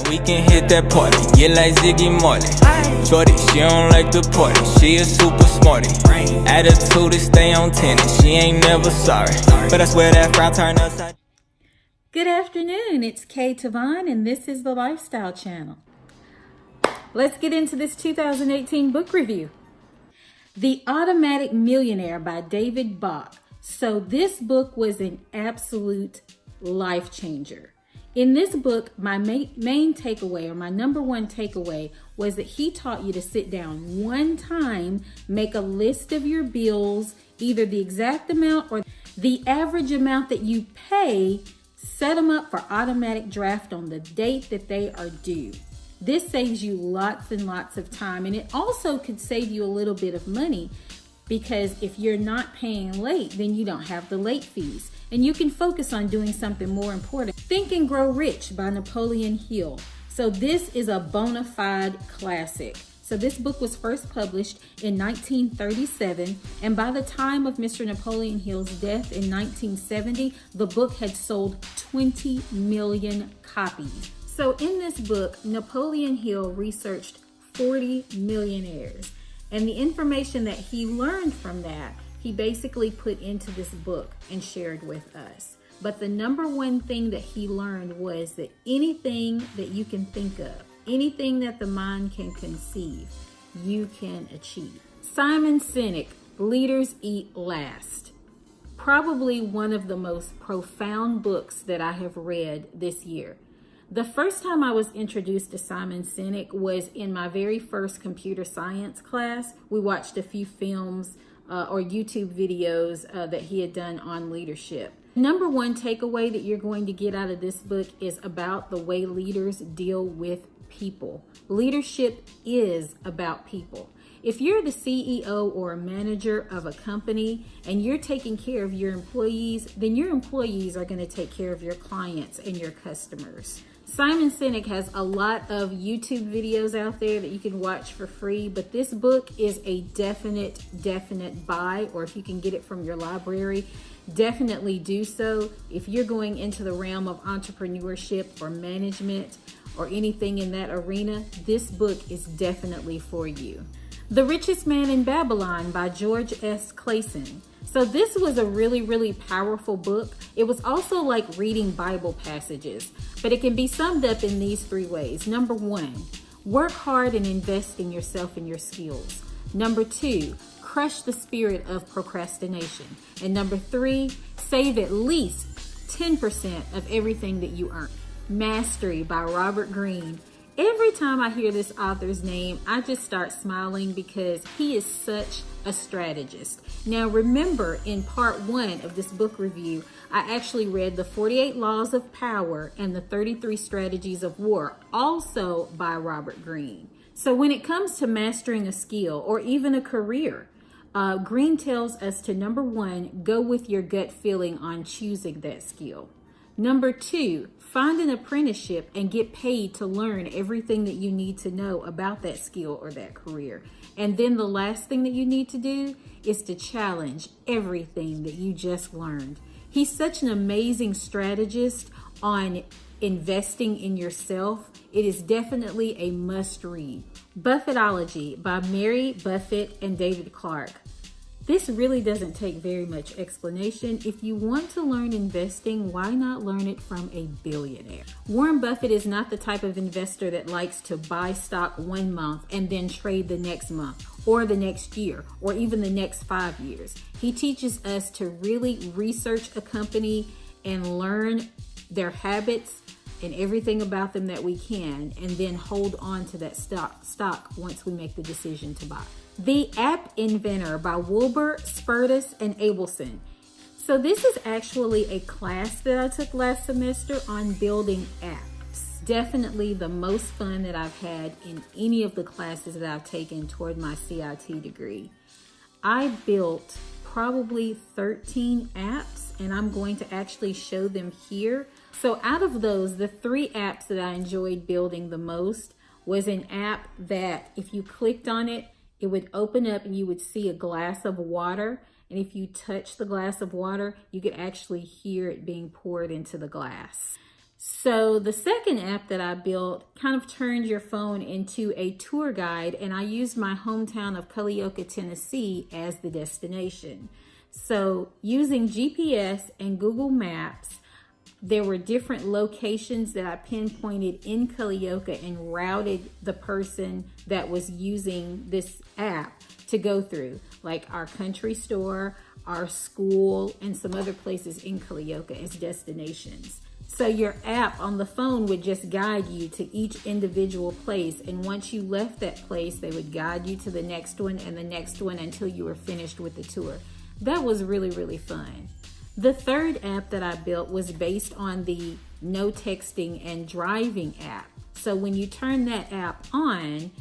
We can hit that party, get like Ziggy Marley. Shorty, she don't like the party, she a super smarty. Attitude to stay on 10 and she ain't never sorry. But I swear that frown turn upside. Good afternoon, it's KTaVonne and this is the Lifestyle Channel. Let's get into this 2018 book review. The Automatic Millionaire by David Bach. So this book was an absolute life changer. In this book, my main takeaway, or my number one takeaway, was that he taught you to sit down one time, make a list of your bills, either the exact amount or the average amount that you pay, set them up for automatic draft on the date that they are due. This saves you lots and lots of time, and it also could save you a little bit of money because if you're not paying late, then you don't have the late fees. And you can focus on doing something more important. Think and Grow Rich by Napoleon Hill. So this is a bona fide classic. So this book was first published in 1937, and by the time of Mr. Napoleon Hill's death in 1970, the book had sold 20 million copies. So in this book, Napoleon Hill researched 40 millionaires, and the information that he learned from that, he basically put into this book and shared with us. But the number one thing that he learned was that anything that you can think of, anything that the mind can conceive, you can achieve. Simon Sinek, Leaders Eat Last. Probably one of the most profound books that I have read this year. The first time I was introduced to Simon Sinek was in my very first computer science class. We watched a few films or YouTube videos that he had done on leadership. Number one takeaway that you're going to get out of this book is about the way leaders deal with people. Leadership is about people. If you're the CEO or a manager of a company and you're taking care of your employees, then your employees are going to take care of your clients and your customers. Simon Sinek has a lot of YouTube videos out there that you can watch for free, but this book is a definite buy, or if you can get it from your library, definitely do so. If you're going into the realm of entrepreneurship or management or anything in that arena, this book is definitely for you. The Richest Man in Babylon by George S. Clason. So this was a really powerful book. It was also like reading Bible passages, but it can be summed up in these three ways. Number one, work hard and invest in yourself and your skills. Number two, crush the spirit of procrastination. And number three, save at least 10% of everything that you earn. Mastery by Robert Greene. Every time I hear this author's name, I just start smiling because he is such a strategist. Now remember, in part one of this book review, I actually read the 48 Laws of Power and the 33 Strategies of War, also by Robert Greene. So when it comes to mastering a skill or even a career, Greene tells us to, number one, go with your gut feeling on choosing that skill. Number two, find an apprenticeship and get paid to learn everything that you need to know about that skill or that career. And then the last thing that you need to do is to challenge everything that you just learned. He's such an amazing strategist on investing in yourself. It is definitely a must read. Buffettology by Mary Buffett and David Clark. This really doesn't take very much explanation. If you want to learn investing, why not learn it from a billionaire? Warren Buffett is not the type of investor that likes to buy stock 1 month and then trade the next month or the next year or even the next 5 years. He teaches us to really research a company and learn their habits and everything about them that we can, and then hold on to that stock once we make the decision to buy. The App Inventor by Wilbur, Spertus, and Abelson. So this is actually a class that I took last semester on building apps. Definitely the most fun that I've had in any of the classes that I've taken toward my CIT degree. I built probably 13 apps, and I'm going to actually show them here. So out of those, the 3 apps that I enjoyed building the most was an app that if you clicked on it, it would open up and you would see a glass of water. And if you touch the glass of water, you could actually hear it being poured into the glass. So the second app that I built kind of turned your phone into a tour guide, and I used my hometown of Culleoka, Tennessee as the destination. So using GPS and Google Maps, there were different locations that I pinpointed in Culleoka and routed the person that was using this app to go through, like our country store, our school, and some other places in Culleoka as destinations. So your app on the phone would just guide you to each individual place, and once you left that place, they would guide you to the next one and the next one until you were finished with the tour. That was really, really fun. The third app that I built was based on the no texting and driving app. So when you turn that app on,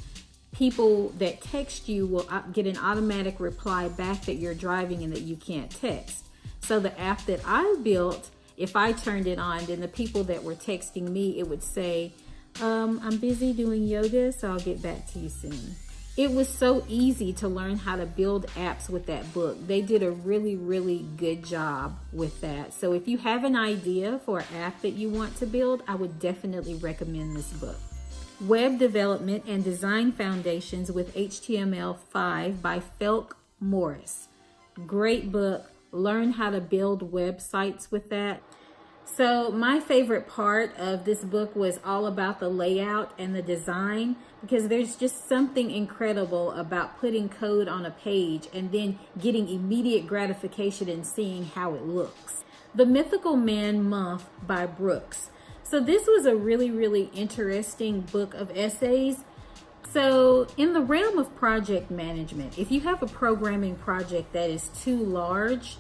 people that text you will get an automatic reply back that you're driving and that you can't text. So the app that I built, if I turned it on, then the people that were texting me, it would say, I'm busy doing yoga, so I'll get back to you soon. It was so easy to learn how to build apps with that book. They did a really, really good job with that. So if you have an idea for an app that you want to build, I would definitely recommend this book. Web Development and Design Foundations with HTML5 by Felk Morris. Great book. Learn how to build websites with that. So my favorite part of this book was all about the layout and the design, because there's just something incredible about putting code on a page and then getting immediate gratification and seeing how it looks. The Mythical Man Month by Brooks. So this was a really, really interesting book of essays. So in the realm of project management, if you have a programming project that is too large,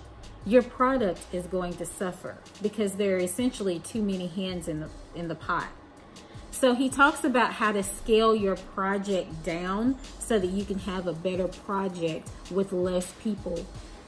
your product is going to suffer because there are essentially too many hands in the pot. So he talks about how to scale your project down so that you can have a better project with less people.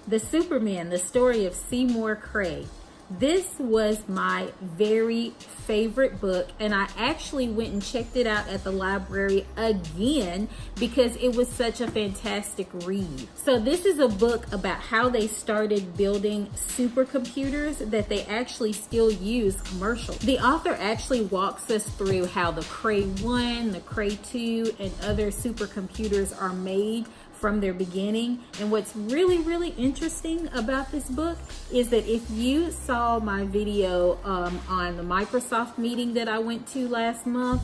The Superman, the story of Seymour Cray. This was my very favorite book, and I actually went and checked it out at the library again because it was such a fantastic read. So this is a book about how they started building supercomputers that they actually still use commercial. The author actually walks us through how the Cray 1, the Cray 2, and other supercomputers are made from their beginning. And what's really, really interesting about this book is that if you saw my video on the Microsoft meeting that I went to last month,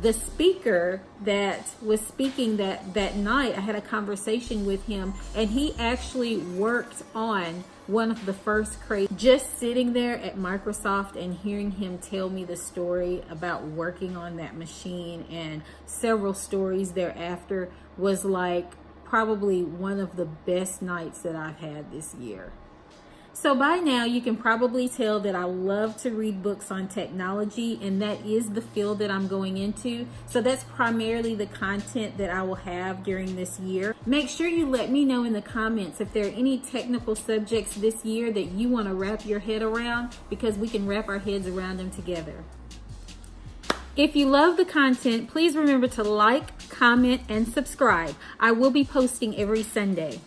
the speaker that was speaking that night, I had a conversation with him, and he actually worked on one of the first Cray. Just sitting there at Microsoft and hearing him tell me the story about working on that machine and several stories thereafter was like probably one of the best nights that I've had this year. So by now you can probably tell that I love to read books on technology, and that is the field that I'm going into. So that's primarily the content that I will have during this year. Make sure you let me know in the comments if there are any technical subjects this year that you want to wrap your head around, because we can wrap our heads around them together. If you love the content, please remember to like, comment, and subscribe. I will be posting every Sunday.